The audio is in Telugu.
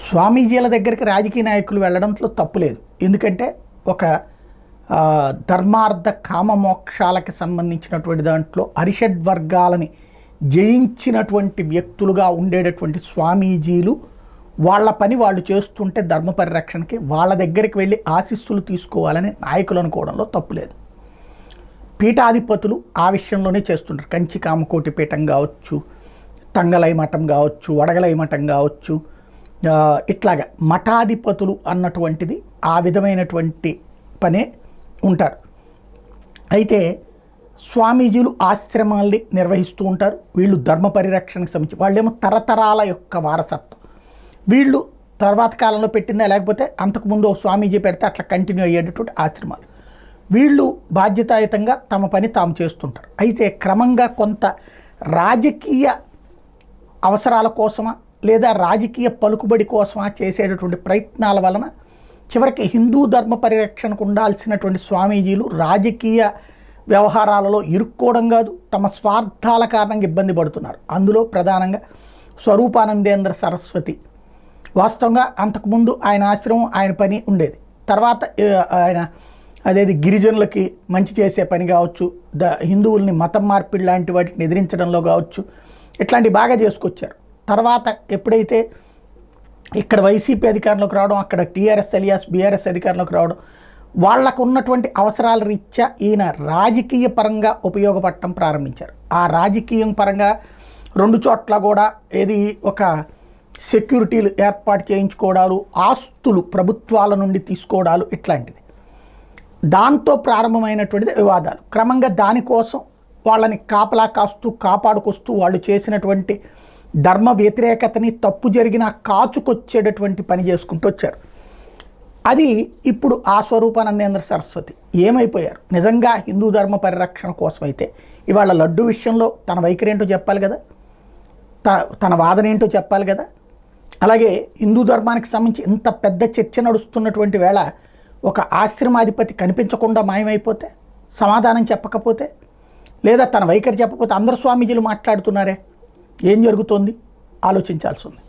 స్వామీజీల దగ్గరికి రాజకీయ నాయకులు వెళ్ళడంలో తప్పు లేదు. ఎందుకంటే ఒక ధర్మార్థ కామ మోక్షాలకి సంబంధించినటువంటి దాంట్లో అరిషడ్ వర్గాలని జయించినటువంటి వ్యక్తులుగా ఉండేటటువంటి స్వామీజీలు వాళ్ళ పని వాళ్ళు చేస్తుంటే ధర్మ పరిరక్షణకి వాళ్ళ దగ్గరికి వెళ్ళి ఆశీస్సులు తీసుకోవాలని నాయకులు అనుకోవడంలో తప్పు లేదు. పీఠాధిపతులు ఆ విషయంలోనే చేస్తుంటారు. కంచి కామకోటి పీఠం కావచ్చు, తంగలై మఠం కావచ్చు, వడగలై మఠం కావచ్చు, ఇట్లాగా మఠాధిపతులు అన్నటువంటిది ఆ విధమైనటువంటి పనే ఉంటారు. అయితే స్వామీజీలు ఆశ్రమాల్ని నిర్వహిస్తూ ఉంటారు. వీళ్ళు ధర్మ పరిరక్షణకు సంబంధించి వాళ్ళేమో తరతరాల యొక్క వారసత్వం. వీళ్ళు తర్వాత కాలంలో పెట్టిందా లేకపోతే అంతకుముందు స్వామీజీ పెడితే అట్లా కంటిన్యూ అయ్యేటటువంటి ఆశ్రమాలు. వీళ్ళు బాధ్యతాయుతంగా తమ పని తాము చేస్తుంటారు. అయితే క్రమంగా కొంత రాజకీయ అవసరాల కోసమా లేదా రాజకీయ పలుకుబడి కోసమా చేసేటటువంటి ప్రయత్నాల వలన చివరికి హిందూ ధర్మ పరిరక్షణకు ఉండాల్సినటువంటి స్వామీజీలు రాజకీయ వ్యవహారాలలో ఇరుక్కోవడం కాదు, తమ స్వార్థాల కారణంగా ఇబ్బంది పడుతున్నారు. అందులో ప్రధానంగా స్వరూపానందేంద్ర సరస్వతి వాస్తవంగా అంతకుముందు ఆయన ఆశ్రమం ఆయన పని ఉండేది. తర్వాత ఆయన అదేది గిరిజనులకి మంచి చేసే పని కావచ్చు, హిందువుల్ని మతం మార్పిడి లాంటి వాటిని ఎదిరించడంలో కావచ్చు, ఇట్లాంటివి బాగా చేసుకొచ్చారు. తర్వాత ఎప్పుడైతే ఇక్కడ వైసీపీ అధికారంలోకి రావడం, అక్కడ టీఆర్ఎస్ అలియాస్ బీఆర్ఎస్ అధికారంలోకి రావడం, వాళ్లకు ఉన్నటువంటి అవసరాల రీత్యా ఈయన రాజకీయ పరంగా ఉపయోగపడటం ప్రారంభించారు. ఆ రాజకీయం పరంగా రెండు చోట్ల కూడా ఏది ఒక సెక్యూరిటీలు ఏర్పాటు చేయించుకోవడాలు, ఆస్తులు ప్రభుత్వాల నుండి తీసుకోవడాలు, ఇట్లాంటిది దాంతో ప్రారంభమైనటువంటిది వివాదాలు. క్రమంగా దానికోసం వాళ్ళని కాపలా కాస్తూ కాపాడుకొస్తూ వాళ్ళు చేసినటువంటి ధర్మ వ్యతిరేకతని తప్పు జరిగినా కాచుకొచ్చేటటువంటి పని చేసుకుంటూ వచ్చారు. అది ఇప్పుడు ఆ స్వరూపానందేంద్ర సరస్వతి ఏమైపోయారు? నిజంగా హిందూ ధర్మ పరిరక్షణ కోసమైతే ఇవాళ లడ్డు విషయంలో తన వైఖరి ఏంటో చెప్పాలి కదా, తన వాదన ఏంటో చెప్పాలి కదా. అలాగే హిందూ ధర్మానికి సంబంధించి ఇంత పెద్ద చర్చ నడుస్తున్నటువంటి వేళ ఒక ఆశ్రమాధిపతి కనిపించకుండా మాయమైపోతే, సమాధానం చెప్పకపోతే, లేదా తన వైఖరి చెప్పకపోతే అందరు స్వామీజీలు మాట్లాడుతున్నారే, ఏం జరుగుతోంది ఆలోచించాల్సి ఉంది.